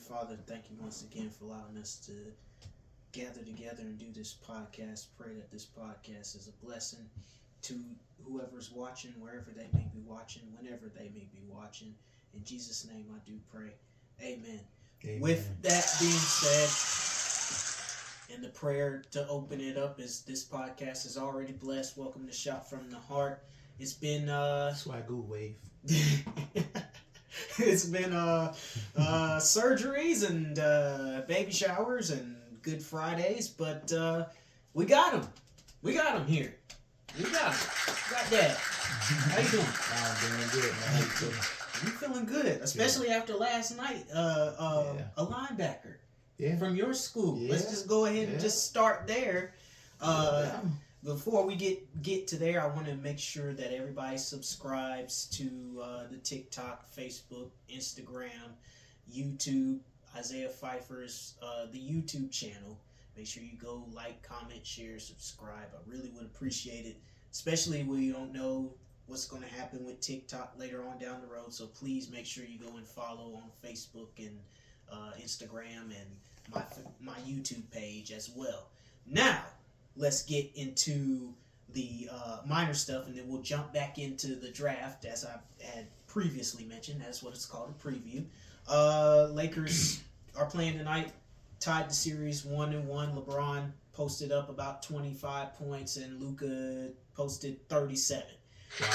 Father, thank you once again for allowing us to gather together and do this podcast. Pray that this podcast is a blessing to whoever's watching, wherever they may be watching, whenever they may be watching. In Jesus' name I do pray. Amen. Amen. With that being said, and the prayer to open it up is this podcast is already blessed. Welcome to Shot from the Heart. It's been Swagoo wave. it's been surgeries and baby showers and Good Fridays, but we got them. We got them here. We got them. Got that. How you doing? I'm doing good, man. How you feeling? You feeling good, especially after last night. A linebacker from your school. Yeah. Let's just go ahead and just start there. Before we get to there, I want to make sure that everybody subscribes to the TikTok, Facebook, Instagram, YouTube, Isaiah Pfeiffer's the YouTube channel. Make sure you go like, comment, share, subscribe. I really would appreciate it, especially when you don't know what's going to happen with TikTok later on down the road. So please make sure you go and follow on Facebook and Instagram and my YouTube page as well. Now, let's get into the minor stuff, and then we'll jump back into the draft, as I had previously mentioned. That's what it's called, a preview. Lakers are playing tonight, tied the series 1-1. LeBron posted up about 25 points, and Luka posted 37. Wow.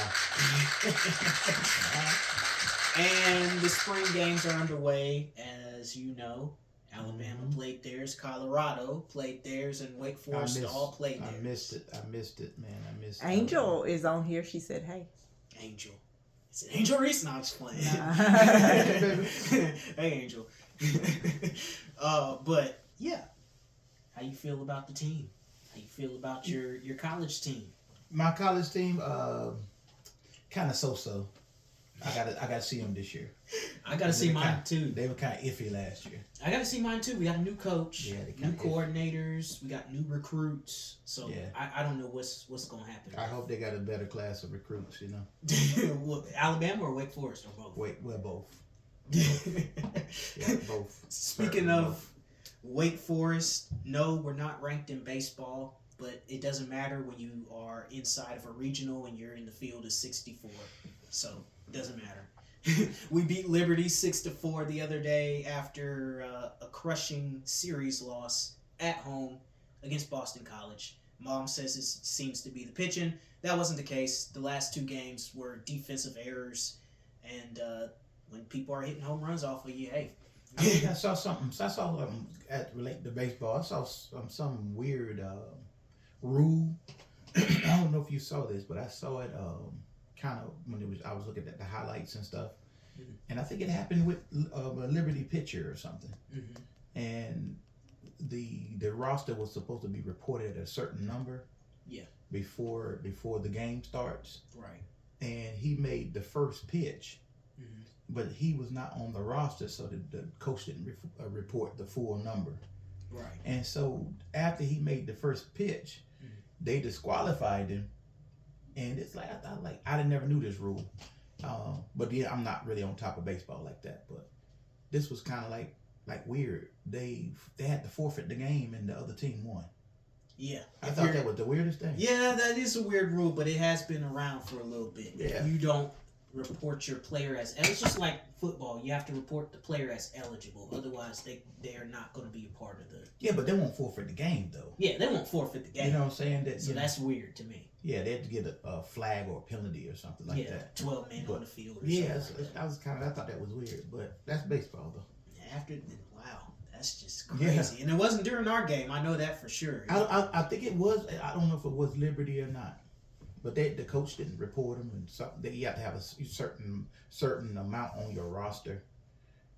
And the spring games are underway, as you know. Alabama played theirs, Colorado played theirs, and Wake Forest all played theirs. I missed it, man. I missed it. Angel is on here. She said, hey. Angel. Is it Angel Reese? No, I'm just playing. Nah. Hey, Angel. But, yeah. How you feel about the team? How you feel about your college team? My college team, kind of so-so. I gotta see them this year. I gotta see mine too. They were kind of iffy last year. I gotta see mine too. We got a new coach, new iffy. coordinators, we got new recruits. So I don't know what's gonna happen. I hope they got a better class of recruits. You know, Well, Alabama or Wake Forest or both. Both. Both. Speaking of Wake Forest, no, we're not ranked in baseball, but it doesn't matter when you are inside of a regional and you're in the field of 64. So it doesn't matter. We beat Liberty 6-4 the other day after a crushing series loss at home against Boston College. Mom says it seems to be the pitching. That wasn't the case. The last two games were defensive errors, and when people are hitting home runs off of you, hey. I saw something. I saw related to baseball. I saw some weird rule. I don't know if you saw this, but I saw it kind of when I was looking at the highlights and stuff, and I think it happened with a Liberty pitcher or something, and the roster was supposed to be reported at a certain number, before the game starts, Right. and he made the first pitch, but he was not on the roster, so the coach didn't report the full number, Right. and so after he made the first pitch, they disqualified him. And it's like I never knew this rule, but yeah, I'm not really on top of baseball like that. But this was kind of like weird. They had to forfeit the game, and the other team won. Yeah, I thought that was the weirdest thing. Yeah, that is a weird rule, but it has been around for a little bit. Yeah. If you don't report your player as, and it's just like football, you have to report the player as eligible. Otherwise, they are not going to be a part of the. Yeah, but they won't forfeit the game though. Yeah, they won't forfeit the game. You know what I'm saying? So that's weird to me. Yeah, they had to get a flag or a penalty or something like that. 12 men on the field. Or Yeah, something like I thought that was weird, but that's baseball though. Wow, that's just crazy. And it wasn't during our game. I know that for sure. I think it was. I don't know if it was Liberty or not, but the coach didn't report them, and you have to have a certain amount on your roster,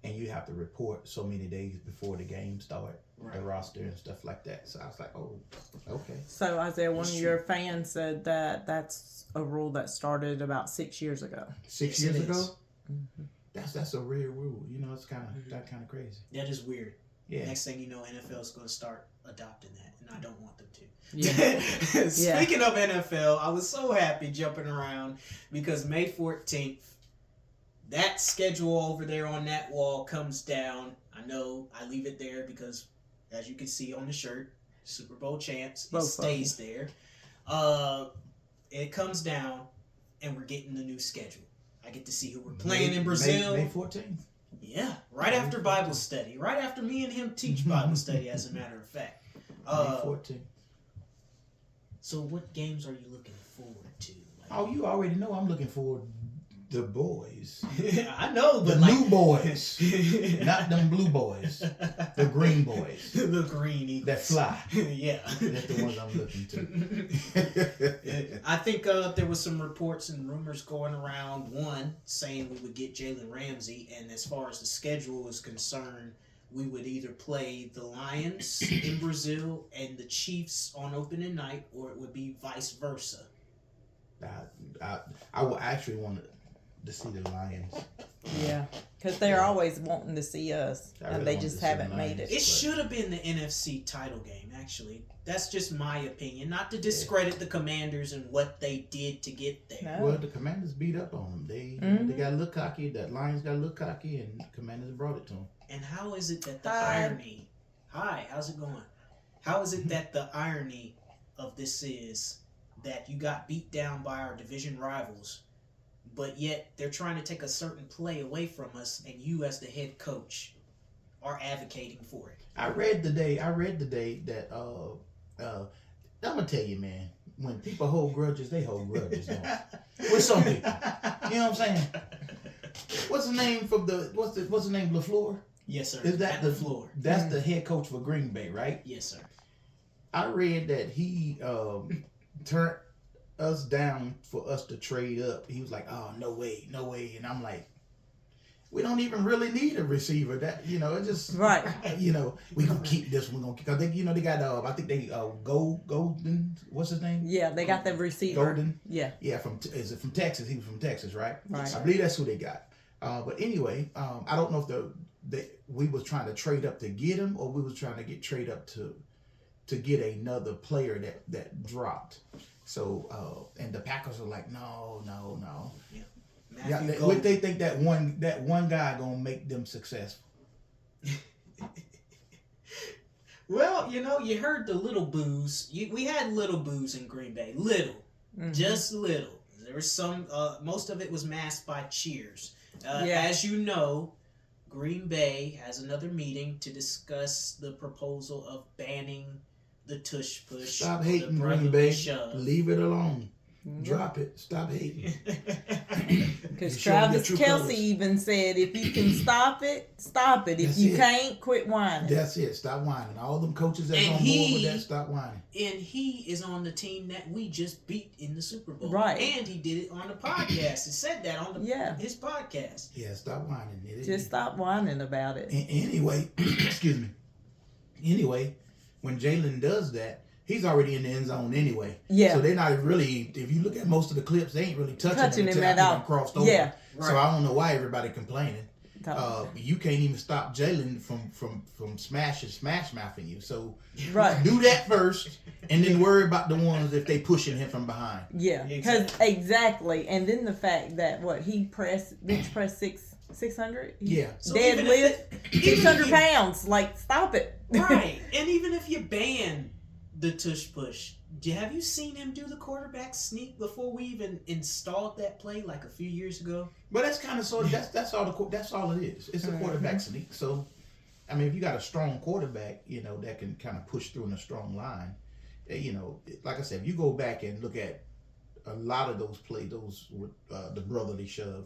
and you have to report so many days before the game start. Right. The roster and stuff like that. So I was like, oh, okay. So Isaiah, one of your fans said that that's a rule that started about 6 years ago. 6 years ago? Mm-hmm. That's a weird rule. You know, it's kind of kind of crazy. That is weird. Yeah. Next thing you know, NFL is going to start adopting that, and I don't want them to. Yeah. Speaking of NFL, I was so happy jumping around because May 14th, that schedule over there on that wall comes down. I I know I leave it there because, as you can see on the shirt, Super Bowl champs, it Both stays there. It comes down, and we're getting the new schedule. I get to see who we're playing in Brazil. May 14th. Yeah, right after Bible study. Right after me and him teach Bible study, as a matter of fact. May 14th. So what games are you looking forward to? Oh, you already know I'm looking for the boys. I know, but The new boys. Not them blue boys. The green boys. The green Eagles. That fly. Yeah. That's the ones I'm looking to. I think there was some reports and rumors going around, one, saying we would get Jalen Ramsey, and as far as the schedule is concerned, we would either play the Lions in Brazil and the Chiefs on opening night, or it would be vice versa. I would actually want to see the Lions. Yeah, because they're always wanting to see us, I and really they want just to see haven't the made Lions. it. It should have been the NFC title game, actually. That's just my opinion. Not to discredit the Commanders and what they did to get there. No. Well, the Commanders beat up on them. They got a little cocky. That Lions got a little cocky, and the Commanders brought it to them. And how is it that the Hi. irony... Hi, how's it going? How is it that the irony of this is that you got beat down by our division rivals, but yet they're trying to take a certain play away from us, and you as the head coach are advocating for it? I read today that I'm gonna tell you, man. When people hold grudges, they hold grudges. Don't they? With some people, you know what I'm saying? What's the name from the what's the name LaFleur? Yes, sir. Is that At the floor? That's the head coach for Green Bay, right? Yes, sir. I read that he turned us down for us to trade up. He was like, "Oh, no way," and I'm like, "We don't even really need a receiver. That it just Right. we gonna keep this one. Because they they got I think they Golden, what's his name? Yeah, they got the receiver. Golden. Yeah, Yeah, is it from Texas? He was from Texas, right? right. I believe that's who they got. But anyway, I don't know if we was trying to trade up to get him, or we was trying to trade up to get another player that dropped. So and the Packers are like, no. Yeah, they think that one guy gonna make them successful. Well, you heard the little boos. We had little boos in Green Bay. Little. Mhm. Just little. There was some, most of it was masked by cheers. Yeah. As you know, Green Bay has another meeting to discuss the proposal of banning the tush push. Stop or hating the Green brotherly Bay. shove. Leave it alone. Mhm. Drop it. Stop hating. Because You're showing Travis your true Kelce colors. even said, if you can stop it, stop it. If That's you it. can't, quit whining. That's it. Stop whining. All them coaches that's And on board he- with that, stop whining. And he is on the team that we just beat in the Super Bowl. Right. And he did it on the podcast. He said that on Yeah. his podcast. Yeah, stop whining. Just stop whining about it. Anyway, excuse me. Anyway, when Jalen does that, he's already in the end zone anyway. Yeah. So they're not really. If you look at most of the clips, they ain't really touching him him until at after all. he done crossed over. Yeah. So I don't know why everybody complaining. Totally. You can't even stop Jalen from smash mouthing you. So Right. do that first, and then worry about the ones if they pushing him from behind. Yeah, because exactly. And then the fact that he bench press 600. Yeah. So even Deadlift if 600 pounds. Like, stop it. Right. And even if you ban the tush push, have you seen him do the quarterback sneak before we even installed that play like a few years ago? But that's kind of that's all it is. It's a quarterback sneak. So, I mean, if you got a strong quarterback, that can kind of push through in a strong line, like I said, if you go back and look at a lot of those plays, with the brotherly shove,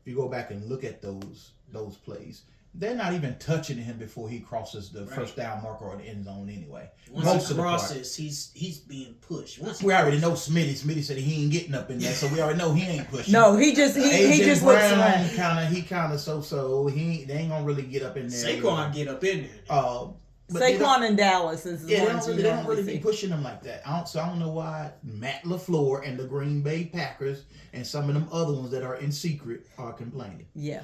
if you go back and look at those plays, they're not even touching him before he crosses the first down marker or the end zone anyway. Once Most he of the part. crosses, he's being pushed. We already know Smitty. Smitty said he ain't getting up in there, so we already know he ain't pushing. No, he just looks Brown around. kind of so. They ain't gonna really get up in there. Saquon get up in there. But they don't- Saquon and Dallas is the Yeah, ones they you don't normally really see. be pushing them like that. I don't know why Matt LaFleur and the Green Bay Packers and some of them other ones that are in secret are complaining. Yeah.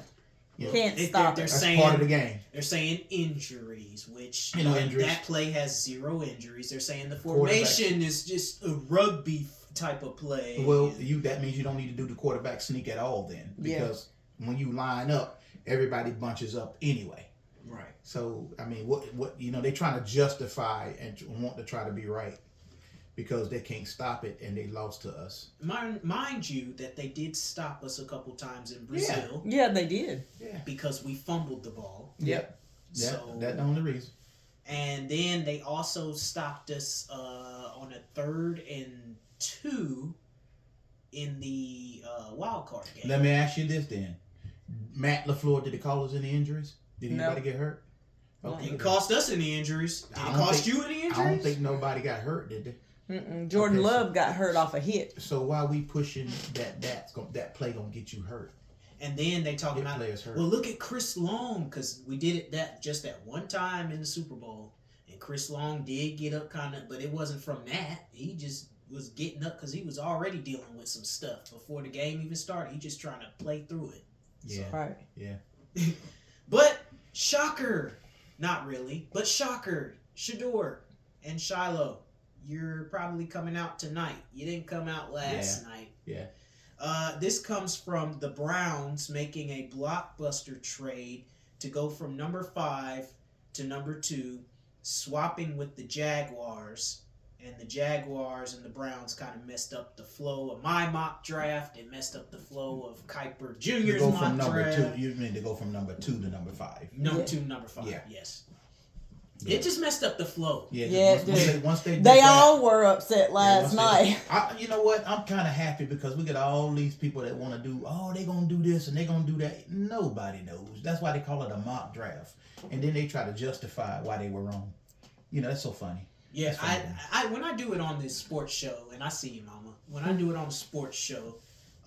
Yeah. Can't They're stop it. That's saying part of the game. they're saying injuries, which Injuries. that play has 0 injuries. They're saying the Quarterback. formation is just a rugby type of play. Well, that means you don't need to do the quarterback sneak at all then, because when you line up, everybody bunches up anyway. Right. So I mean, what they're trying to justify and want to try to be right because they can't stop it and they lost to us. Mind you that they did stop us a couple times in Brazil. Yeah, they did. Yeah. Because we fumbled the ball. Yep. Yeah, So that's the only reason. And then they also stopped us on a 3rd and 2 in the wild card game. Let me ask you this then. Matt LaFleur, did it cause us any injuries? Did anybody get hurt? It didn't cost us any injuries. Did it cost you any injuries? I don't think nobody got hurt, did they? Jordan Love got hurt off a hit. So why we pushing that play gonna get you hurt? And then they talking about, players hurt. well, look at Chris Long, because we did it just that one time in the Super Bowl, and Chris Long did get up kind of, but it wasn't from that. He just was getting up because he was already dealing with some stuff before the game even started. He just trying to play through it. Yeah. So. Right. Yeah. But shocker, not really, but shocker, Shedeur and Shiloh, you're probably coming out tonight. You didn't come out last night. Yeah. This comes from the Browns making a blockbuster trade to go from number 5 to number 2, swapping with the Jaguars. And the Jaguars and the Browns kind of messed up the flow of my mock draft. It messed up the flow of Kuiper Jr.'s go mock from number draft. 2. You mean to go from number 2 to number 5? Number 2, number 5. Yeah. Yes. Yeah. It just messed up the flow. Yeah. Once they did they that, all were upset last night. You know what? I'm kind of happy because we got all these people that want to do, they going to do this and they going to do that. Nobody knows. That's why they call it a mock draft. And then they try to justify why they were wrong. That's so funny. Yeah, I when I do it on this sports show, and I see you, Mama. When I do it on the sports show,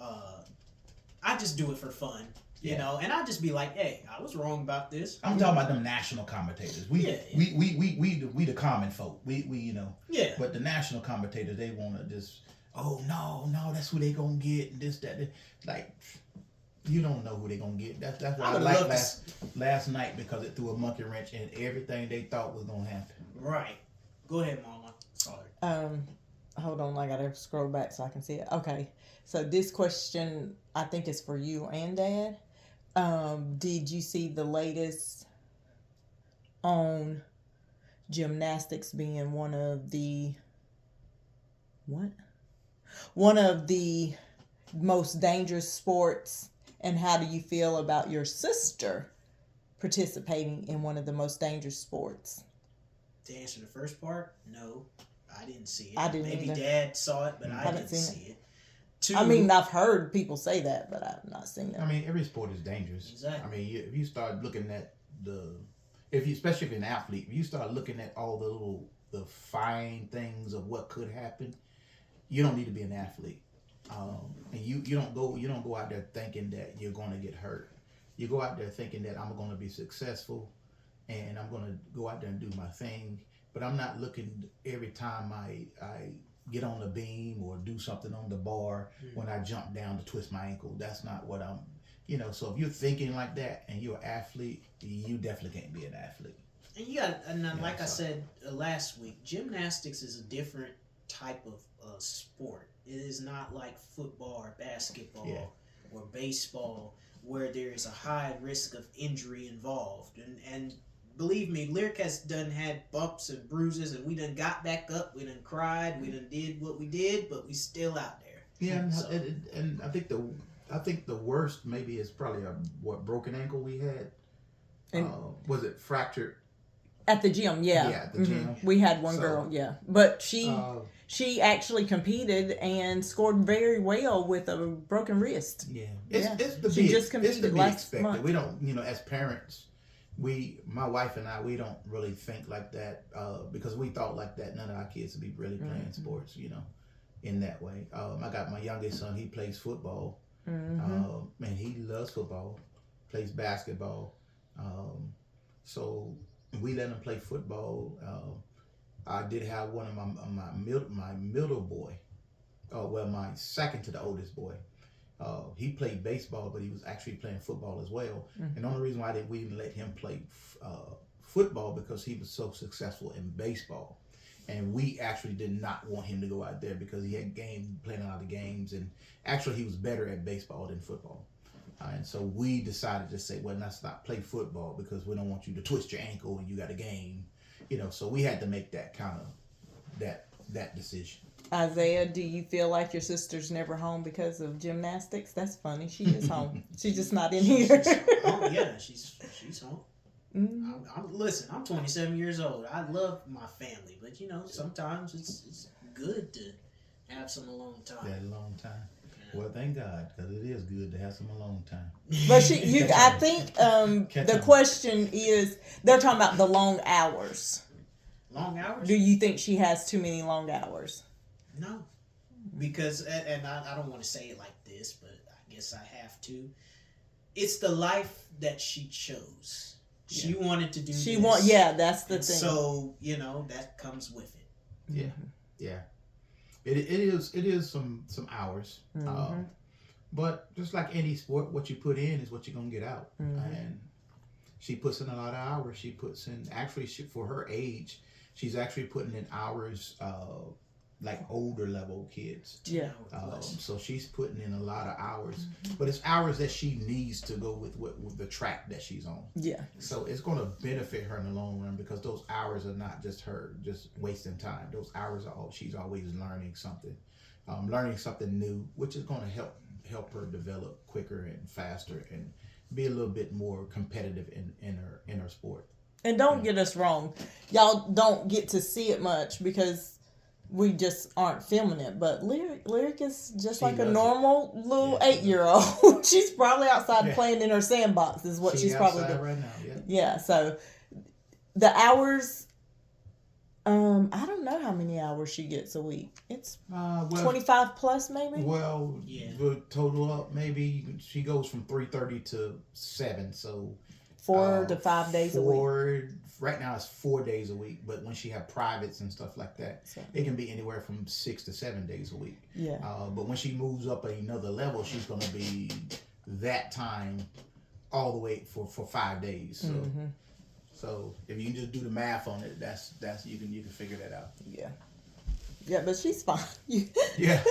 I just do it for fun, you know. And I just be like, "Hey, I was wrong about this." I'm talking about them national commentators. We the common folk. We Yeah. But the national commentators, they want to just, no, that's who they gonna get. And this, that. Like, you don't know who they gonna get. That's why I like last night because it threw a monkey wrench in everything they thought was gonna happen. Right. Go ahead, Mama. Sorry. Hold on, I gotta scroll back so I can see it. Okay, so this question I think is for you and Dad. Did you see the latest on gymnastics being one of the most dangerous sports? And how do you feel about your sister participating in one of the most dangerous sports? To answer the first part, no, I didn't see it. I didn't Maybe either. Dad saw it, but I didn't seen see it. 2, I mean, I've heard people say that, but I've not seen it. I mean, every sport is dangerous. Exactly. I mean, if you start looking at especially if you're an athlete, if you start looking at all the fine things of what could happen, you don't need to be an athlete. And you don't go out there thinking that you're going to get hurt. You go out there thinking that I'm going to be successful and I'm going to go out there and do my thing. But I'm not looking every time I get on the beam or do something on the bar when I jump down to twist my ankle. That's not what I'm, so if you're thinking like that and you're an athlete, you definitely can't be an athlete. And you got, like I said last week, gymnastics is a different type of sport. It is not like football or basketball or baseball where there is a high risk of injury involved. And believe me, Lyric has done had bumps and bruises, and we done got back up, we done cried, we done did what we did, but we still out there. Yeah, and I think the worst maybe is probably broken ankle we had. Was it fractured? At the gym, yeah. Yeah, at the gym. We had one girl, but she actually competed and scored very well with a broken wrist. Yeah, it's to she be, just competed it's to be last expected. month. We don't, as parents, my wife and I, we don't really think like that because we thought like that. None of our kids would be really playing sports, in that way. I got my youngest son. He plays football. And he loves football. Plays basketball. So we let him play football. I did have one of my middle boy. My second to the oldest boy. He played baseball, but he was actually playing football as well. And the only reason why we didn't let him play football because he was so successful in baseball. And we actually did not want him to go out there because he had playing a lot of games. And actually he was better at baseball than football. And so we decided to say, well, let's not play football because we don't want you to twist your ankle and you got a game. So we had to make that kind of that decision. Isaiah, do you feel like your sister's never home because of gymnastics? That's funny. She is home. She's just not in here. Oh yeah, she's home. Mm. Listen, I'm 27 years old. I love my family, but sometimes it's good to have some alone time. That long time. Well, thank God, because it is good to have some alone time. But I think the question is, they're talking about the long hours. Long hours? Do you think she has too many long hours? No, because and I don't want to say it like this, but I guess I have to. It's the life that she chose. She wanted to do. That's the thing. So that comes with it. Yeah, yeah. It is some hours, but just like any sport, what you put in is what you're gonna get out. And she puts in a lot of hours. She puts in for her age, she's actually putting in hours. Like older level kids. Yeah. So she's putting in a lot of hours, but it's hours that she needs to go with the track that she's on. Yeah. So it's going to benefit her in the long run because those hours are not just her just wasting time. Those hours she's always learning something new, which is going to help her develop quicker and faster and be a little bit more competitive in her sport. And don't get us wrong, y'all don't get to see it much because we just aren't filming it, but Lyric is just like a normal little 8-year-old. She's probably outside playing in her sandbox is what she's probably doing right now. Yeah, so the hours, I don't know how many hours she gets a week. It's 25 plus maybe? Well, the total up maybe she goes from 3:30 to 7, so 4 to 5 days a week. Right now it's 4 days a week, but when she have privates and stuff like that, it can be anywhere from 6 to 7 days a week. Yeah. But when she moves up another level, she's going to be that time all the way for 5 days. So, so if you can just do the math on it, that's you can figure that out. Yeah. Yeah, but she's fine. Yeah.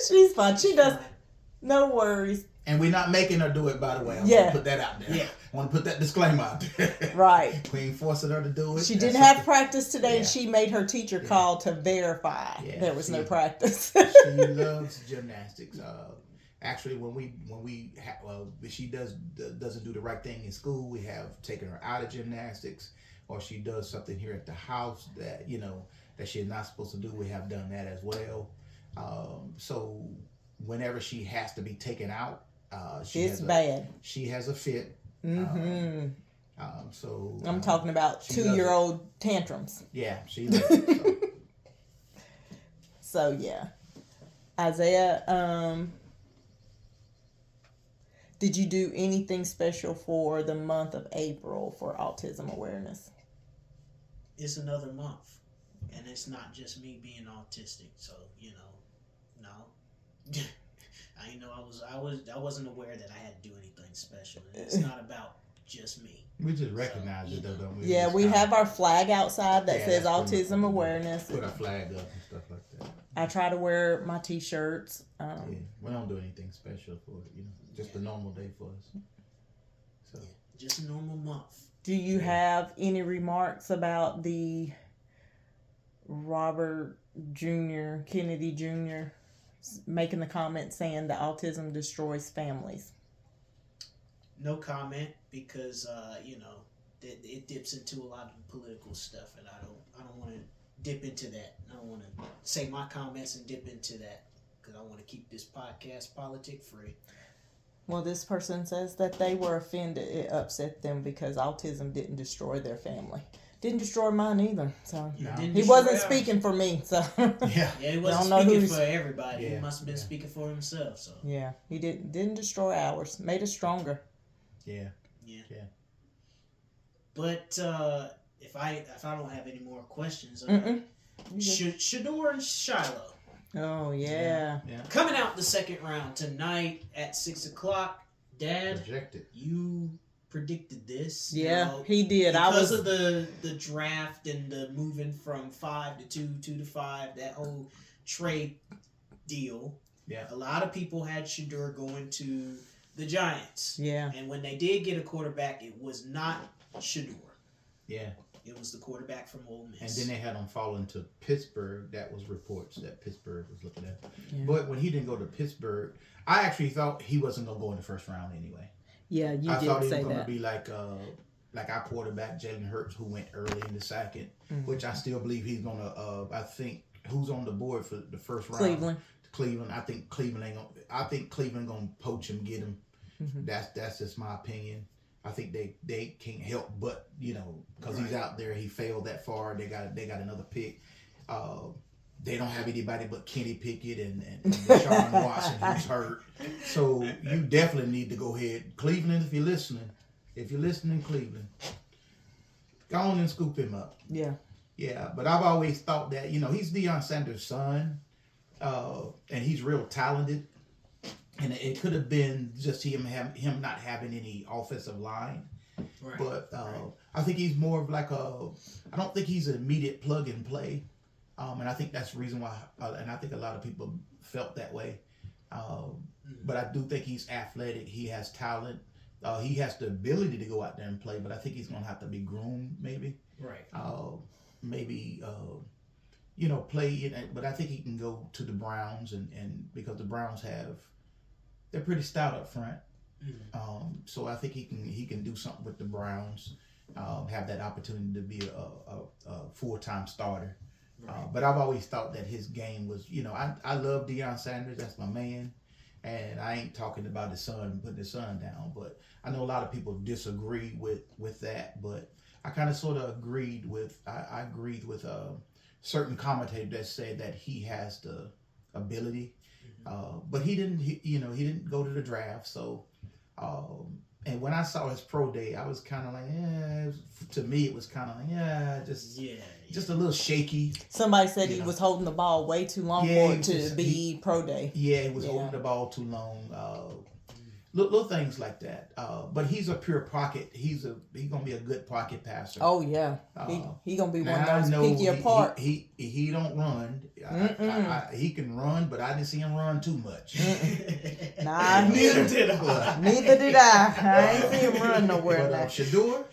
She's fine. She does. No worries. And we're not making her do it, by the way. I want to put that out there. Yeah. I want to put that disclaimer out there. Right. We ain't forcing her to do it. She didn't have practice today, and she made her teacher call to verify there was no practice. She loves gymnastics. Actually, when she doesn't do the right thing in school, we have taken her out of gymnastics, or she does something here at the house that that she's not supposed to do. We have done that as well. So whenever she has to be taken out, she has a fit. So I'm talking about 2-year-old tantrums. Yeah, she loves it. So yeah, Isaiah, did you do anything special for the month of April for autism awareness? It's another month, and it's not just me being autistic. So no. I wasn't aware that I had to do anything special. It's not about just me. We just recognize it though, don't we? Yeah, we have our flag outside that says autism awareness. Put our flag up and stuff like that. I try to wear my t-shirts. We don't do anything special for it, just a normal day for us. So just a normal month. Do you have any remarks about the Robert Jr., Kennedy Jr., making the comment saying that autism destroys families? No comment because it dips into a lot of political stuff, and I don't want to dip into that. I don't want to say my comments and dip into that because I want to keep this podcast politic free. Well, this person says that they were offended. It upset them because autism didn't destroy their family. Didn't destroy mine either. So he wasn't speaking for me. So he wasn't speaking for everybody. He must have been speaking for himself. So he didn't destroy ours. Made us stronger. Yeah. But if I don't have any more questions, Shedeur and Shiloh. Oh yeah. Coming out the second round tonight at 6:00. Dad, you predicted this. Yeah, he did. Because of the draft and the moving from 5 to 2, 2 to 5, that whole trade deal. Yeah. A lot of people had Shedeur going to the Giants. Yeah. And when they did get a quarterback, it was not Shador. Yeah. It was the quarterback from Ole Miss. And then they had him falling to Pittsburgh. That was reports that Pittsburgh was looking at. Yeah. But when he didn't go to Pittsburgh, I actually thought he wasn't going to go in the first round anyway. Yeah, you I did thought he was say going to that. be like our quarterback, Jalen Hurts, who went early in the second, Mhm. which I still believe he's going to, I think, who's on the board for the first round? Cleveland. Cleveland. I think Cleveland going to poach him, get him. Mhm. That's just my opinion. I think they can't help but, because he's out there. He failed that far. They got another pick. They don't have anybody but Kenny Pickett and Deshaun Watson, who's hurt. So you definitely need to go ahead. Cleveland, if you're listening, Cleveland, go on and scoop him up. Yeah. Yeah, but I've always thought that, he's Deion Sanders' son, and he's real talented. And it could have been just him not having any offensive line. Right. But I think he's more of like I don't think he's an immediate plug and play. And I think that's the reason why, and I think a lot of people felt that way. But I do think he's athletic. He has talent. He has the ability to go out there and play, but I think he's going to have to be groomed maybe. Right. Play it. But I think he can go to the Browns, and because the Browns they're pretty stout up front. Mm-hmm. So I think he can do something with the Browns, have that opportunity to be a full-time starter. Right. But I've always thought that his game was, I love Deion Sanders. That's my man. And I ain't talking about his son, putting his son down. But I know a lot of people disagree with that. But I kind of sort of agreed with certain commentators that said that he has the ability. But he didn't go to the draft. So, and when I saw his pro day, I was kind of like, to me, it was kind of like, just a little shaky. Somebody said he was holding the ball way too long for it to be pro day. Yeah, he was holding the ball too long. Little things like that. But he's a pure pocket. He's gonna be a good pocket passer. Oh yeah, he gonna be one of those pick you apart. He don't run. He can run, but I didn't see him run too much. Nah, Neither did I. Neither did I. I ain't see him run nowhere. But Shador,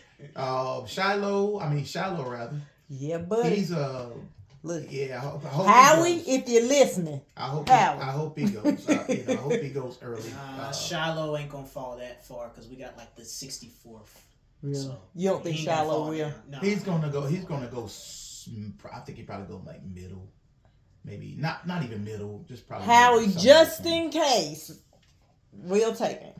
Shiloh rather. Yeah, buddy. He's Look. Yeah, I hope Howie, if you're listening, I hope he goes. I hope he goes early. Shiloh ain't gonna fall that far because we got like the 64th. Really? So you don't think Shiloh will? No. He's gonna go. I think he probably go like middle, maybe not even middle. Just probably. Howie, just in case, we'll take him.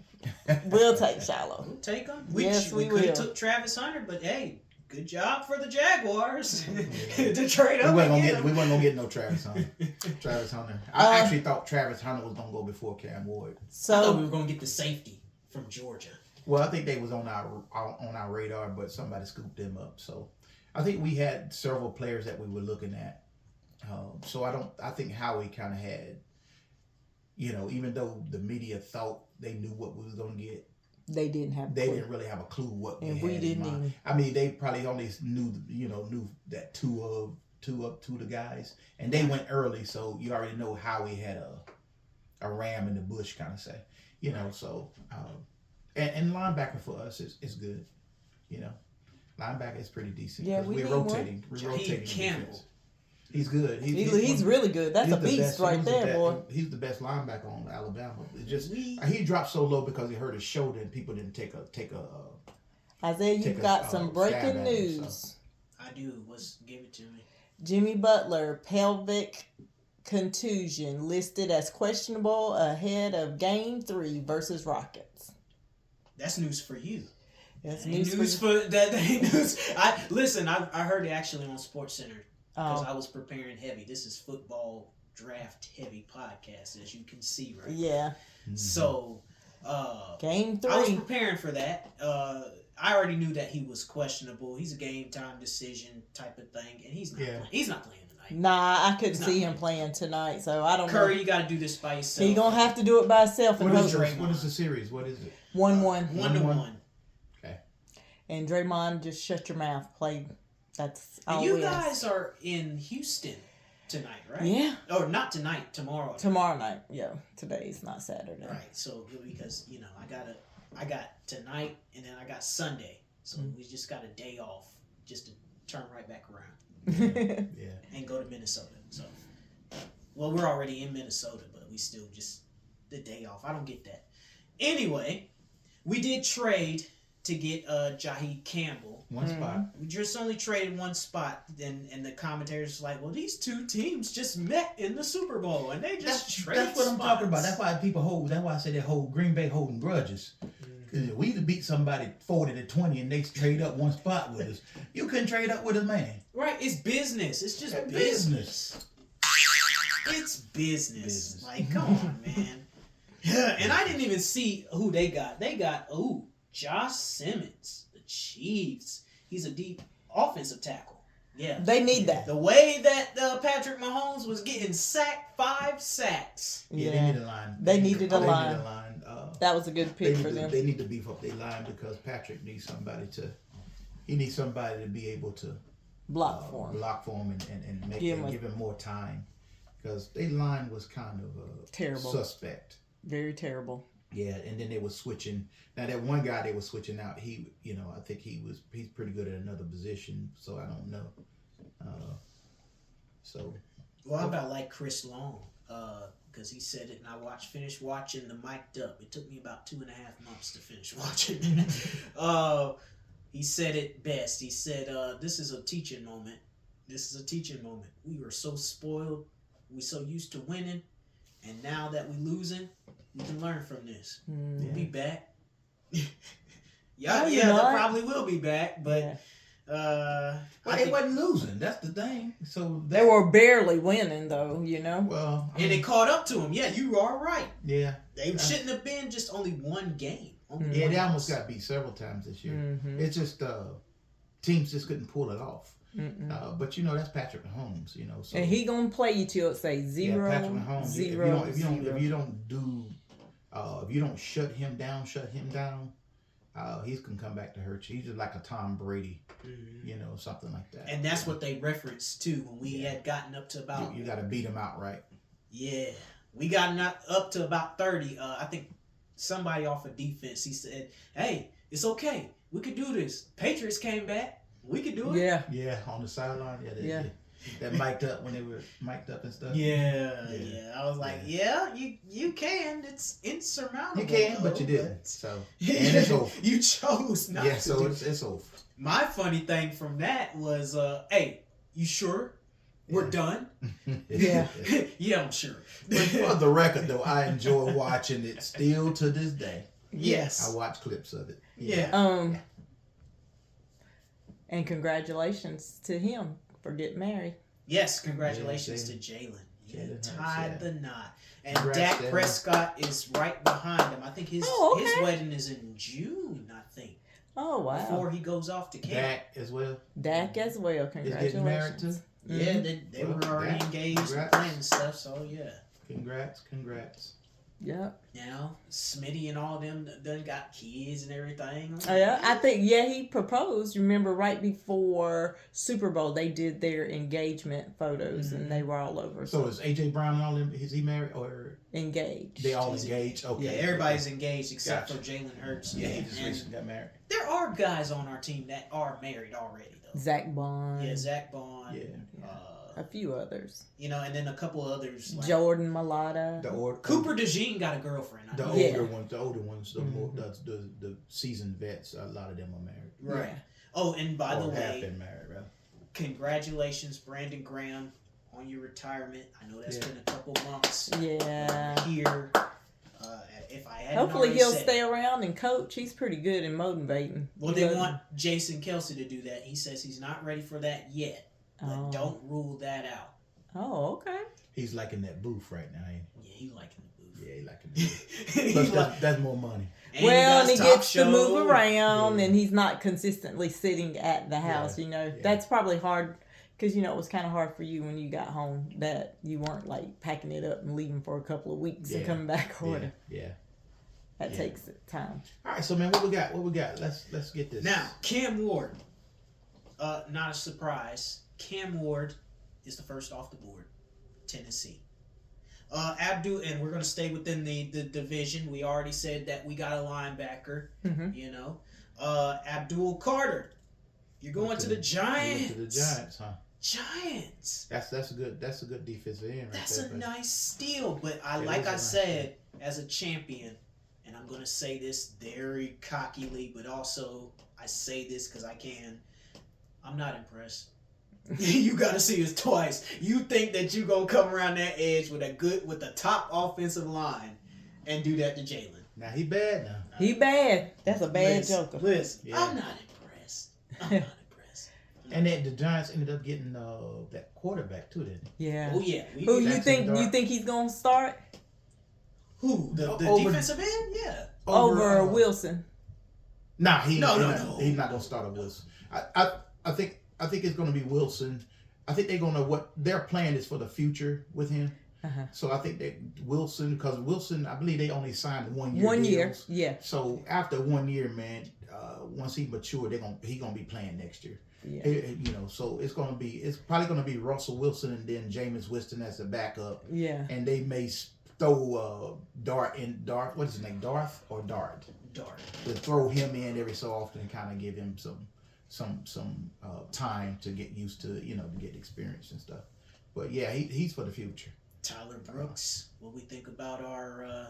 We'll take Shiloh. We'll take him. We could have took Travis Hunter, but hey. Good job for the Jaguars to trade up. We wasn't gonna get no Travis Hunter. I actually thought Travis Hunter was gonna go before Cam Ward. So I thought we were gonna get the safety from Georgia. Well, I think they was on our radar, but somebody scooped them up. So I think we had several players that we were looking at. So I think Howie kind of had, even though the media thought they knew what we was gonna get. They didn't have. They didn't really have a clue what. And we didn't even. I mean, they probably only knew that two of the guys, and they went early, so you already know how we had a ram in the bush kind of say, So, and linebacker for us is good, Linebacker is pretty decent. Yeah, we're rotating. We're rotating. Campbell. He's good. He's really good. That's a beast right there, boy. He's the best linebacker on Alabama. It just he dropped so low because he hurt his shoulder and people didn't take a. Isaiah, you've got some breaking news. Him, so. I do. Give it to me. Jimmy Butler pelvic contusion listed as questionable ahead of Game 3 versus Rockets. That's news for you. That's that news for that ain't news. I heard it actually on SportsCenter. Because I was preparing heavy. This is football draft heavy podcast, as you can see right now. Yeah. So, Game 3. I was preparing for that. I already knew that he was questionable. He's a game time decision type of thing, and he's not playing. He's not playing tonight. Nah, I couldn't see him playing tonight, so I don't know. Curry, you got to do this by yourself. He gonna have to do it by himself. What is the series? What is it? 1-1. 1-1. Okay. And Draymond, just shut your mouth. Play. That's all you guys are in Houston. tonight, right? Yeah. Or not tonight, tomorrow. Tomorrow night. Yeah. Today's not Saturday. Right. So because I got tonight and then I got Sunday, so we just got a day off just to turn right back around Yeah. and go to Minnesota. So, well, we're already in Minnesota, but we still just the day off. I don't get that. Anyway, we did trade to get Jaheed Campbell. One spot. We just only traded one spot, and the commentators were like, well, these two teams just met in the Super Bowl, and they just traded That's what I'm spots. talking about. That's why people hold. That's why I say they hold Green Bay holding grudges. Because we either beat somebody 40-20 and they trade up one spot with us. You couldn't trade up with us, man. Right, it's business. It's just It's business. It's business. Like, come on, man. And I didn't even see who they got. They got, Josh Simmons, the Chiefs. He's a deep offensive tackle. Yeah. They need that. The way that Patrick Mahomes was getting sacked, 5 sacks. Yeah, they need a line. They needed a They line. need a line. That was a good They pick for need, them. they need to beef up their line because Patrick needs somebody to. He needs somebody to be able to Block for him. block for him and make Give him, him a- give him more time because their line was kind of Terrible. suspect. Very terrible. Yeah, and then they were switching. Now that one guy they were switching out, he, I think he's pretty good at another position. So I don't know. Well, how about like Chris Long? Because he said it, and I finished watching the Mic'd Up. It took me about 2.5 months to finish watching it. He said it best. He said, "This is a teaching moment. This is a teaching moment. We were so spoiled. We so used to winning, and now that we losing, we can learn from this. We'll be back. No, They you're not. probably will be back, but." Yeah. Well, I they think- wasn't losing. That's the thing. So They were barely winning, though, well. and it caught up to him. Yeah, you are right. Yeah, They shouldn't have been just only one game. Only yeah. one They almost loss. got beat several times this year. Mm-hmm. It's just teams just couldn't pull it off. Mm-mm. But that's Patrick Mahomes. So And he gonna play you till it say 0, Patrick Mahomes. 0, If you don't shut him down, he's gonna come back to hurt you. He's just like a Tom Brady, something like that. And that's what they referenced too when we had gotten up to about you got to beat him out, right? yeah, we got up to about 30. I think somebody off of defense, he said, "Hey, it's okay. We could do this. Patriots came back. We could do it." Yeah. Yeah, on the sideline. Yeah. That mic'd up when they were mic'd up and stuff. Yeah. I was like, yeah, you can. It's insurmountable. You can, but you though, didn't. So and it's over. You chose not Yeah, to. so do it's over. My funny thing from that was, hey, you sure? We're Yeah. done? Yeah. Yeah, I'm sure. But for the record, though, I enjoy watching it still to this day. Yes. I watch clips of it. Yeah. And congratulations to him for getting married. Yes, congratulations Yeah, to Jalen. You Jalen Hurts, tied yeah. the knot. And Congrats, Dak Jalen. Prescott is right behind him. I think his Oh, okay. his wedding is in June, I think. Oh, wow. Before he goes off to camp. Dak as well. Dak as well. Is getting married too. Congratulations. Yeah, Mhm. they Well, were already Dak, engaged and congrats. planning stuff, so yeah. Congrats. Yep. Now, Smitty and all them done got kids and everything. Oh, yeah, I think, he proposed. Remember, right before Super Bowl, they did their engagement photos, and they were all over. So is AJ Brown and all them? Is he married or Engaged. they all He's engaged? Okay. Yeah, everybody's engaged except Gotcha. for Jalen Hurts. Yeah, he just And recently got married. there are guys on our team that are married already, though. Zach Bond. Yeah, Zach Bond. Yeah. A few others. And then a couple of others. Like Jordan Mailata. Cooper DeJean got a girlfriend. I The know. Yeah. older ones, the more Mm-hmm. the seasoned vets. A lot of them are married. Right. Yeah. Oh, and by the Or have way, been married, right? congratulations, Brandon Graham, on your retirement. I know that's Yeah. been a couple months Yeah. here. If I hadn't Hopefully already he'll said stay it. around and coach. He's pretty good in motivating. Well, they want Jason Kelsey to do that. He says he's not ready for that yet, but Oh. don't rule that out. Oh, okay. He's like in that booth right now. Ain't Yeah, he liking the booth. he? Yeah, he liking the booth. He Plus, like- that's more money. and Well, and he does talk gets to move show. around, Yeah. and he's not consistently sitting at the house. Yeah. That's probably hard because it was kind of hard for you when you got home that you weren't like packing it up and leaving for a couple of weeks and Yeah. coming back or whatever. Yeah. That Yeah. takes time. All right, so man, what we got? Let's get this. Now, Cam Ward, not a surprise. Cam Ward is the first off the board. Tennessee. Abdul, and we're going to stay within the division. We already said that we got a linebacker, you know. Abdul Carter. You're going to the Giants. To the Giants, huh? Giants. That's a good defensive end right That's there. a nice steal, but It is said, as a champion, and I'm going to say this very cockily, but also I say this because I can. I'm not impressed. You got to see us twice. You think that you going to come around that edge with a top offensive line and do that to Jalen. Now he bad now. He bad. That's a bad joker. Listen, Yeah. I'm not impressed. I'm not impressed. And then the Giants ended up getting that quarterback too, didn't they? Yeah. Oh yeah. Who you Jackson think? Dart. You think he's gonna start Who? The Over- defensive end? Yeah. over Wilson? Nah, No. He's not gonna start a Wilson. I think it's gonna be Wilson. I think they're gonna what their plan is for the future with him. So I think that Wilson, because Wilson, I believe they only signed 1 year. 1 year. deals. Yeah. So after 1 year, man, once he matured, he gonna be playing next year. Yeah. You know, so it's probably gonna be Russell Wilson and then Jameis Winston as the backup, Yeah. and they may throw Dart. What is his name? Darth or Dart? Dart. To throw him in every so often and kind of give him some time to get used to, to get experience and stuff. But yeah, he's for the future. Tyler Brooks. What we think about our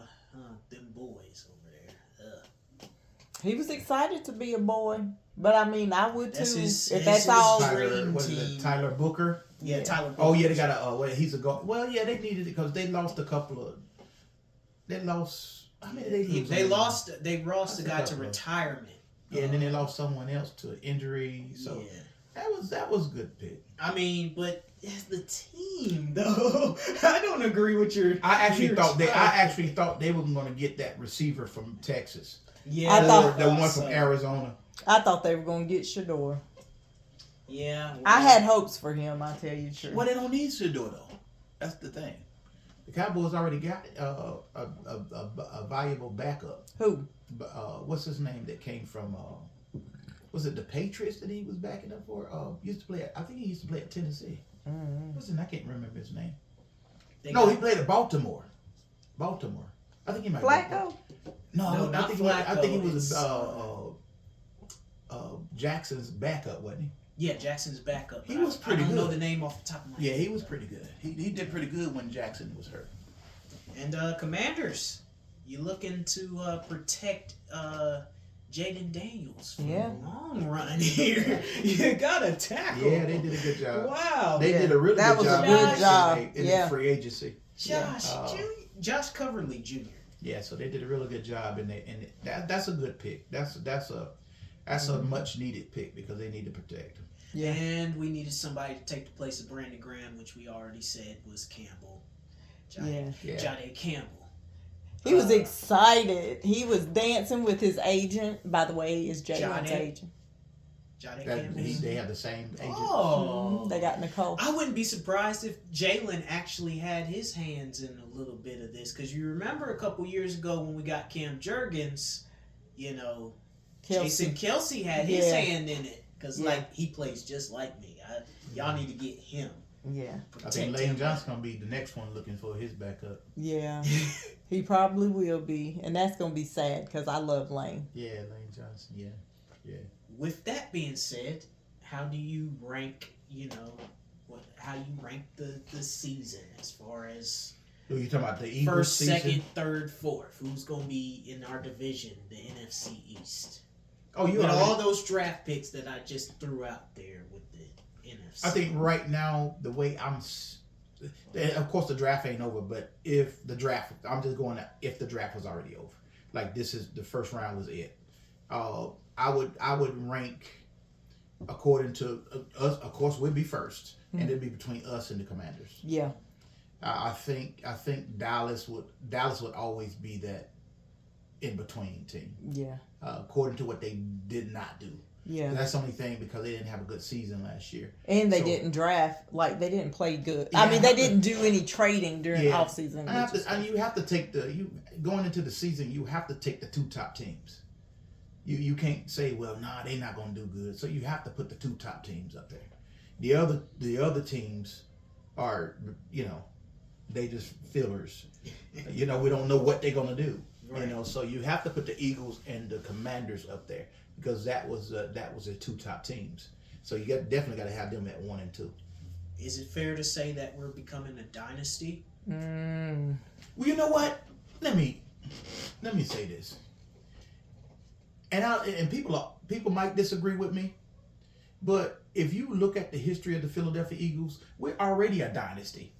them boys over there? He was excited to be a boy, but I mean, I would too. That's his- if that's that's all. his Tyler, dream what is team. it? Tyler Booker. Yeah, Tyler. Oh yeah, they Brooks. got a. He's a go. Well, yeah, they needed it because they lost a couple of. They lost. I mean, They lost a guy That's to a couple. retirement. Yeah, and then they lost someone else to injury. So Yeah. that was a good pick. I mean, but it's the team though. I don't agree with your. I actually your thought style. they were going to get that receiver from Texas. Yeah, I thought- the one from so. Arizona. I thought they were gonna get Shador. Yeah, well, I had hopes for him. I tell you the truth. Well, they don't need to do it though. That's the thing. The Cowboys already got a valuable backup. Who? What's his name that came from? Was it the Patriots that he was backing up for? Used to play. I think he used to play at Tennessee. What's his name? I can't remember his name. they No, got- he played at Baltimore. I think he might. Flacco? No, I not think I think he Flacco, was it's, Jackson's backup, wasn't he? Yeah, Jackson's backup. He but was I pretty don't know good. the name off the top of my Yeah, head. he was pretty good. He did pretty good when Jackson was hurt. And Commanders, you looking to protect Jaden Daniels for Yeah. the long run here. You got to tackle. Yeah, they did a good job. Wow. They Yeah, did a really that good was job. a good job. in Yeah. the free agency. Josh, Yeah. Josh Coverly Jr. Yeah, so they did a really good job, and that's a good pick. That's a much needed pick because they need to protect him. Yeah. And we needed somebody to take the place of Brandon Graham, which we already said was Campbell. Yeah. Jade Campbell. He was excited. He was dancing with his agent. By the way, is Jalen's Jade. agent. Jade That, Campbell. they have the same agent. Oh. They got Nicole. I wouldn't be surprised if Jalen actually had his hands in a little bit of this, because you remember a couple years ago when we got Cam Jurgens, Jason Kelsey had his Yeah. hand in it, because he plays just like me. Y'all need to get him. Yeah. I Protect think Lane him. Johnson gonna be the next one looking for his backup. Yeah. He probably will be. And that's going to be sad because I love Lane. Yeah, Lane Johnson. Yeah. With that being said, how do you rank? How do you rank the season as far as Who you talking about? The Eagles first, season? second, third, fourth? Who's gonna be in our division, the NFC East? Oh, you With already, all those draft picks that I just threw out there with the NFC. I think right now the way of course the draft ain't over, but I'm just going if the draft was already over, like this is the first round was it. I would rank according to us. Of course, we'd be first, and it'd be between us and the Commanders. Yeah. I think Dallas would always be that in between team. Yeah. According to what they did not do. Yeah. That's the only thing because they didn't have a good season last year. And they So- didn't draft. Like, they didn't play good. Yeah, I mean, they didn't do any trading during Yeah. off season. And you have to take going into the season. You have to take the two top teams. You can't say, well, nah, they're not going to do good. So you have to put the two top teams up there. The other teams are, they just fillers. We don't know what they're gonna do. Right. So you have to put the Eagles and the Commanders up there because that was their two top teams. So you definitely got to have them at 1 and 2. Is it fair to say that we're becoming a dynasty? Mm. Well, you know what? Let me say this. And people might disagree with me, but if you look at the history of the Philadelphia Eagles, we're already a dynasty.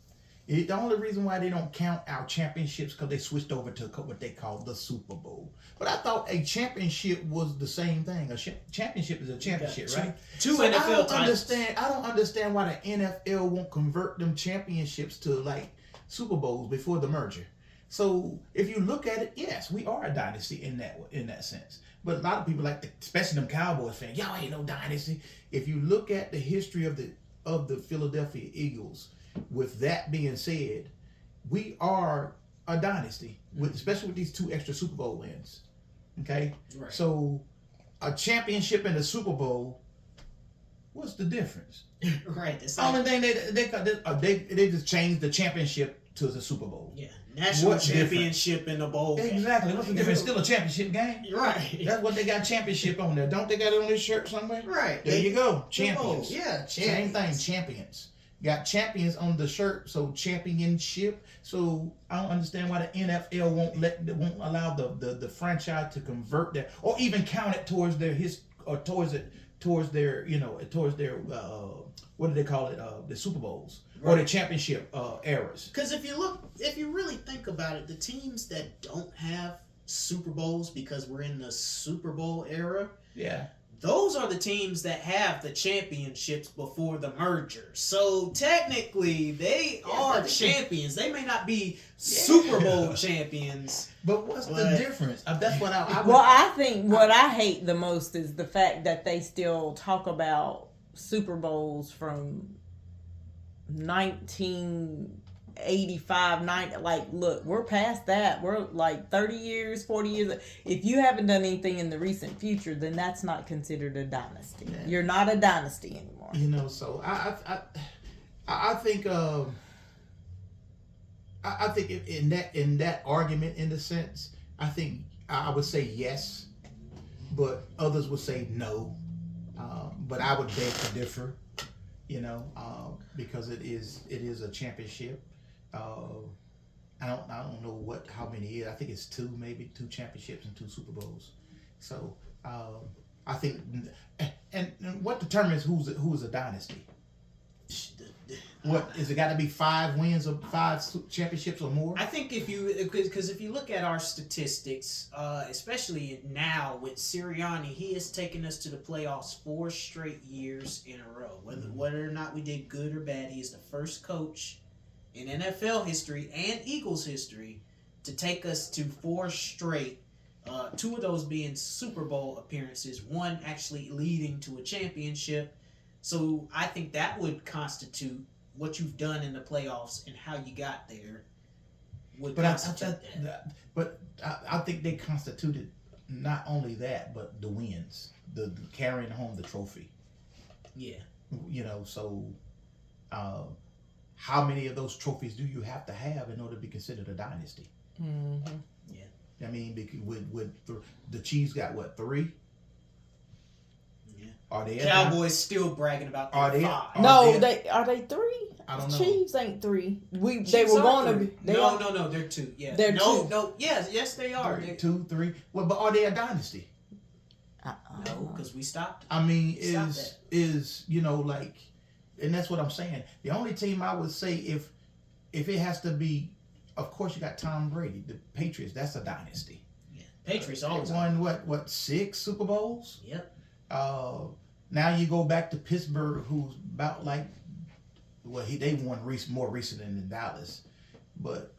The only reason why they don't count our championships because they switched over to what they call the Super Bowl. But I thought a championship was the same thing. A championship is a championship, right? Two So NFL titles. I don't understand why the NFL won't convert them championships to like Super Bowls before the merger. So if you look at it, yes, we are a dynasty in that sense. But a lot of people especially them Cowboys fans, y'all ain't no dynasty. If you look at the history of the Philadelphia Eagles, with that being said, we are a dynasty, especially with these 2 extra Super Bowl wins. Okay, Right. So a championship and a Super Bowl, what's the difference? Right. That's The only thing they just changed the championship to the Super Bowl. yeah, national What's championship in a bowl. Exactly. What's the difference? Still a championship game. Right. That's what they got championship on there. Don't they got it on their shirt somewhere? Right. There you go. Super Bowl. Champions. Yeah. Same thing. Champions. Got champions on the shirt, so championship. So I don't understand why the NFL won't allow the franchise to convert that or even count it towards their towards their what do they call it? The Super Bowls or the championship eras. Because if you really think about it, the teams that don't have Super Bowls because we're in the Super Bowl era, Yeah. those are the teams that have the championships before the merger. So technically, they are champions. They may not be Super Bowl champions. But what's the difference? That's what I Well, I think what I hate the most is the fact that they still talk about Super Bowls from 1985, look, we're past that. We're like 30 years, 40 years. If you haven't done anything in the recent future, then that's not considered a dynasty. Yeah. You're not a dynasty anymore. So I think I think in that argument, in the sense, I think I would say yes, but others would say no. But I would beg to differ, because it is a championship. I don't know how many years. I think it's 2 championships and 2 Super Bowls. So I think, and what determines who's a dynasty? What is it? Got to be 5 wins or 5 championships or more? I think if you look at our statistics, especially now with Sirianni, he has taken us to the playoffs 4 straight years in a row. Whether or not we did good or bad, he is the first coach in NFL history and Eagles history to take us to 4 straight. 2 of those being Super Bowl appearances, 1 actually leading to a championship. So I think that would constitute what you've done in the playoffs and how you got there. But I think they constituted not only that, but the wins, the carrying home the trophy. Yeah. So how many of those trophies do you have to have in order to be considered a dynasty? Mm-hmm. Yeah. I mean, with the Chiefs got what, 3? Are they Cowboys still bragging about their 5? No, are they 3? I don't know. Chiefs ain't 3. They were Chiefs going are to 3. be. No, they're 2. Yeah, They're 2. No, yes, they are. 2, 3. Well, but are they a dynasty? No, because we stopped. I mean, is and that's what I'm saying. The only team I would say if it has to be, of course, you got Tom Brady, the Patriots. That's a dynasty. Yeah, Patriots always won what 6 Super Bowls? Yep. Now you go back to Pittsburgh, who's about they won more recent than Dallas, but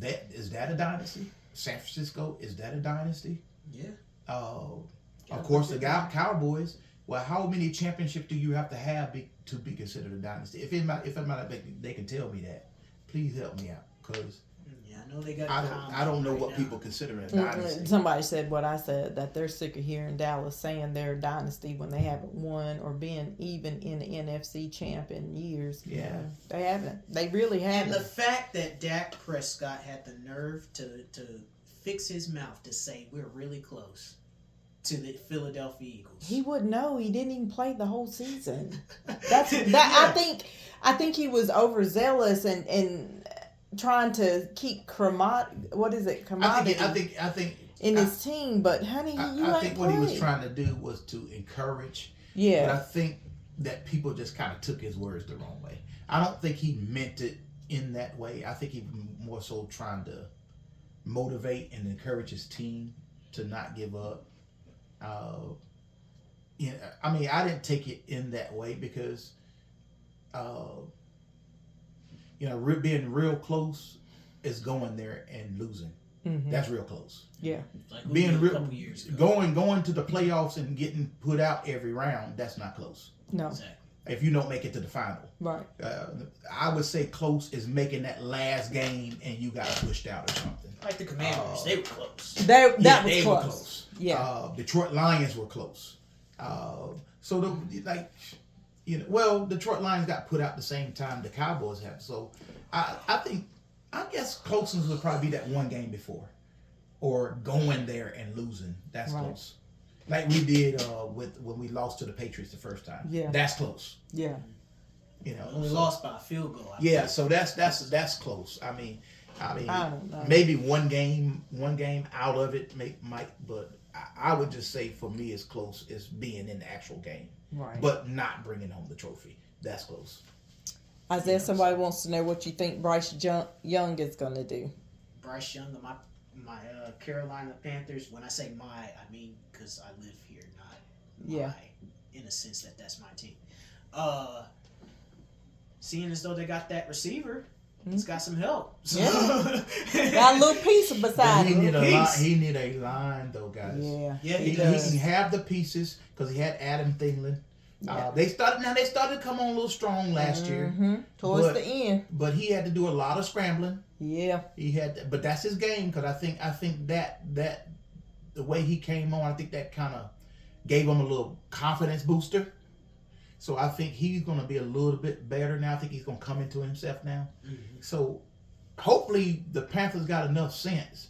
is that a dynasty? San Francisco, is that a dynasty? Yeah. Of course, the Cowboys. Well, how many championships do you have to have to be considered a dynasty? If they can tell me that, please help me out, because I know they got. I don't know right what now. people consider a dynasty. Somebody said what I said, that they're sick of hearing Dallas saying they're a dynasty when they haven't won or been even in the NFC champ in years. Yeah. They haven't. They really And haven't. the fact that Dak Prescott had the nerve to fix his mouth to say we're really close to the Philadelphia Eagles. He would know. He didn't even play the whole season. Yeah. I think he was overzealous and trying to keep commodity I think in his team. But honey, you I ain't think what he was played. trying to do was to encourage. But I Yeah, think that people just kind of took his words the wrong way. I don't think he meant it in that way. I think he was more so trying to motivate and encourage his team to not give up. Yeah, I mean, I didn't take it in that way because, being real close is going there and losing. Mhm. That's real close. yeah, Like we Being did a real, couple years ago. going to the playoffs and getting put out every round, that's not close. no, Exactly. If you don't make it to the final, right, I would say close is making that last game and you got pushed out or something. Like the Commanders, they were close. that was they close. were close. Yeah, Detroit Lions were close. Detroit Lions got put out the same time the Cowboys have. So I guess closeness would probably be that one game before, or going there and losing. That's Right. close. Like we did when we lost to the Patriots the first time. Yeah. That's close. yeah, Only lost by a field goal. I Yeah, think. so that's close. I mean, I don't know. maybe one game out of it might, but I would just say for me, it's close as being in the actual game, right. but not bringing home the trophy. That's close. Isaiah, Yeah, somebody wants to know what you think Bryce Young is going to do. Bryce Young of my Carolina Panthers. When I say my, I mean because I live here, not Yeah. my, in a sense that's my team. Seeing as though they got that receiver, it's got some help. So, Yeah. Got a little piece beside He him. need a Peace. line. He need a line though, guys. Yeah, Yeah, He he does. can have the pieces because he had Adam Thielen. Yeah. They started to come on a little strong last year, Towards But- the end. but he had to do a lot of scrambling. Yeah, But that's his game because I think that the way he came on, I think that kind of gave him a little confidence booster. So I think he's going to be a little bit better now. I think he's going to come into himself now. Mhm. So hopefully the Panthers got enough sense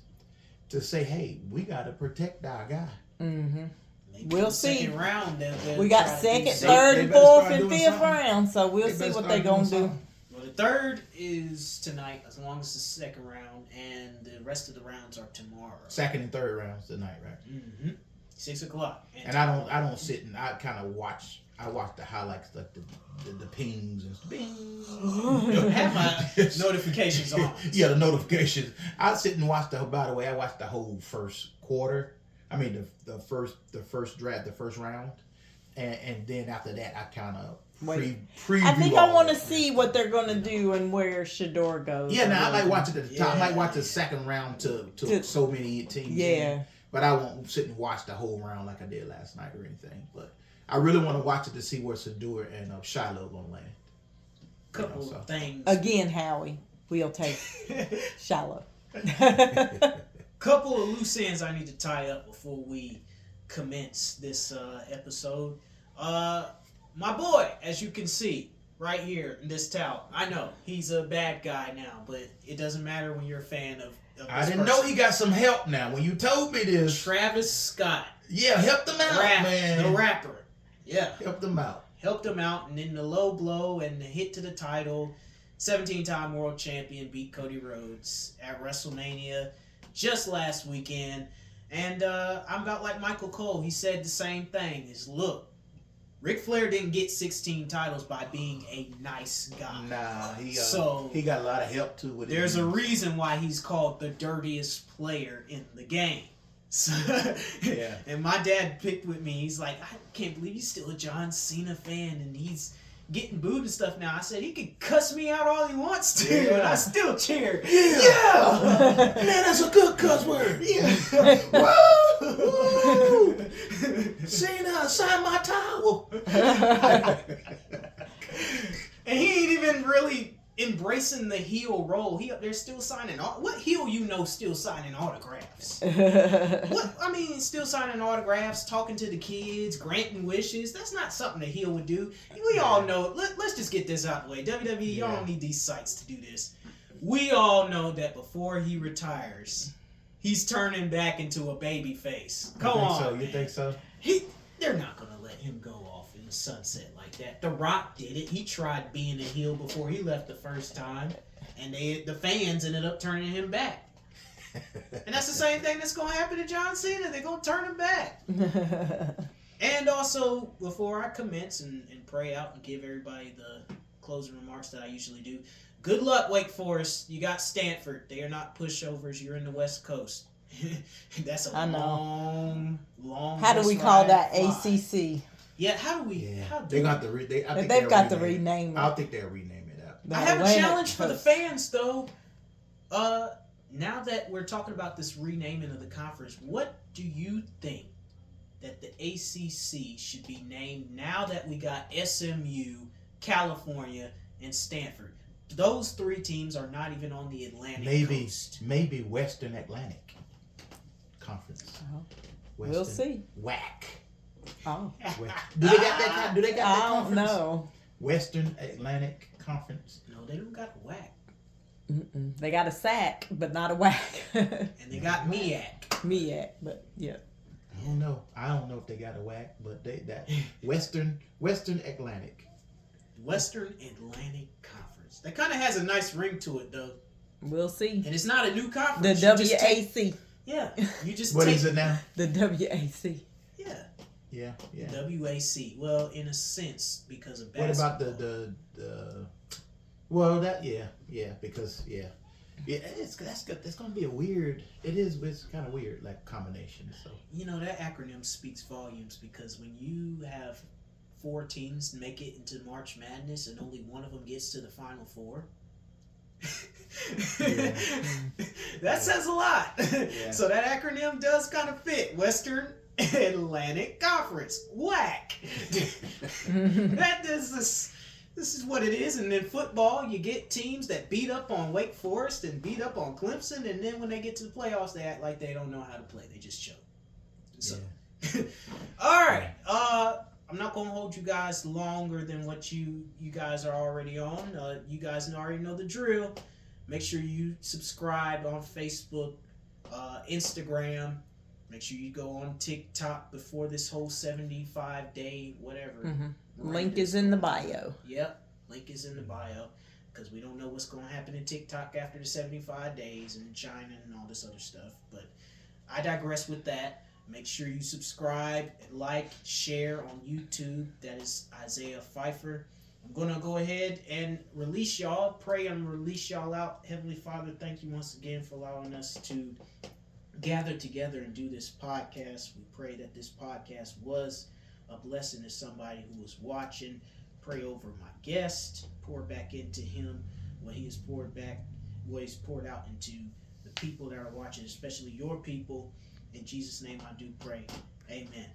to say, hey, we got to protect our guy. mm-hmm. Maybe We'll the see. second round, they'll We got try to do second, something. third, They and better fourth, start and doing fifth something. round. So we'll They see better what start they doing gonna do. something. Well, the third is tonight, as long as the second round, and the rest of the rounds are tomorrow. Second and third rounds tonight, right? Mm-hmm. 6 o'clock. And I don't sit and I kind of watch. I watch the highlights, like the pings and bing. I have my notifications on. Yeah, the notifications. I sit and watch by the way, I watched the whole first quarter. I mean the first draft, the first round, and then after that, I kind of preview. I think all I want to of it. see what they're gonna do and where Shador goes. Yeah, now I might watch it at the top. I might watch the Yeah. second round to To- so many teams. Yeah. But I won't sit and watch the whole round like I did last night or anything. But I really want to watch it to see where Shador and Shiloh gonna land. Couple so. things. Again, Howie, we'll take Shiloh. Couple of loose ends I need to tie up before we commence this episode. My boy, as you can see right here in this towel, I know he's a bad guy now, but it doesn't matter when you're a fan of I this didn't know person. he got some help now. When you told me this, Travis Scott, yeah, help them out, man. the rapper. Yeah. Help them out. Helped him out, and then the low blow and the hit to the title. 17-time world champion beat Cody Rhodes at WrestleMania just last weekend. And I'm about like Michael Cole. He said the same thing. Is look, Ric Flair didn't get 16 titles by being a nice guy. Nah, So- he got a lot of help too with it. There's a reason why he's called the dirtiest player in the game. So, Yeah. And my dad picked with me. He's like, I can't believe he's still a John Cena fan and he's getting booed and stuff now. I said, he can cuss me out all he wants to, Yeah. and I still cheer. Yeah. Man, that's a good cuss word. Yeah. Woo! Cena, sign my towel. And he ain't even really embracing the heel role. He up there still signing. What heel still signing autographs? What I mean, still signing autographs, talking to the kids, granting wishes. That's not something a heel would do. We all know. Let's just get this out of the way. WWE, y'all don't need these sites to do this. We all know that before he retires, he's turning back into a baby face. Come on, so? man. You think so? They're not gonna let him go off in the sunset like that. The Rock did it. He tried being a heel before he left the first time, and the fans ended up turning him back. And that's the same thing that's gonna happen to John Cena. They're gonna turn him back. And also, before I commence and pray out and give everybody the closing remarks that I usually do, good luck, Wake Forest. You got Stanford. They are not pushovers. You're in the West Coast. That's a long. How do we bus call ride that? fly. ACC. Yeah, how do we? Yeah. How do They're we? gonna have to I think They've they'll got to rename rename I it. think they'll rename it up. The I have a Atlantic challenge for the Coast. fans, though. Now that we're talking about this renaming of the conference, what do you think that the ACC should be named now that we got SMU, California, and Stanford? Those three teams are not even on the Atlantic coast. Maybe Western Atlantic Conference. Uh-huh. Western We'll see. WAC. Oh, Do they got that? Do they got that I don't conference? know. Western Atlantic Conference. No, they don't got whack. Mm-mm. They got a sack, but not a whack. And they got MEAC. Me at, but yeah. I don't know. I don't know if they got a WAC, but that Western Atlantic. Western Atlantic Conference. That kind of has a nice ring to it, though. We'll see. And it's not a new The conference. You just take- WAC. Yeah. You just What take, is it now? The WAC. Yeah. Yeah. WAC. Well, in a sense, because of What basketball. about the well that because it's that's good. It's gonna be a weird. It's kind of weird like combination. So You know, that acronym speaks volumes because when you have 4 teams make it into March Madness and only one of them gets to the Final Four, that says a lot. Yeah. So that acronym does kind of fit. Western Atlantic Conference. WAC. This is what it is. And then football, you get teams that beat up on Wake Forest and beat up on Clemson, and then when they get to the playoffs, they act like they don't know how to play. They just choke. So, all right. I'm not gonna hold you guys longer than what you guys are already on. You guys already know the drill. Make sure you subscribe on Facebook, Instagram. Make sure you go on TikTok before this whole 75-day whatever. Mhm. Link is in the bio. Yep, link is in the bio. Because we don't know what's going to happen in TikTok after the 75 days and in China and all this other stuff. But I digress with that. Make sure you subscribe, like, share on YouTube. That is Isaiah Pfeiffer. I'm going to go ahead and release y'all. Pray and release y'all out. Heavenly Father, thank you once again for allowing us to gather together and do this podcast. We pray that this podcast was a blessing to somebody who was watching. Pray over my guest. Pour back into him what he has poured back, what he's poured out into the people that are watching, especially your people. In Jesus' name I do pray. Amen.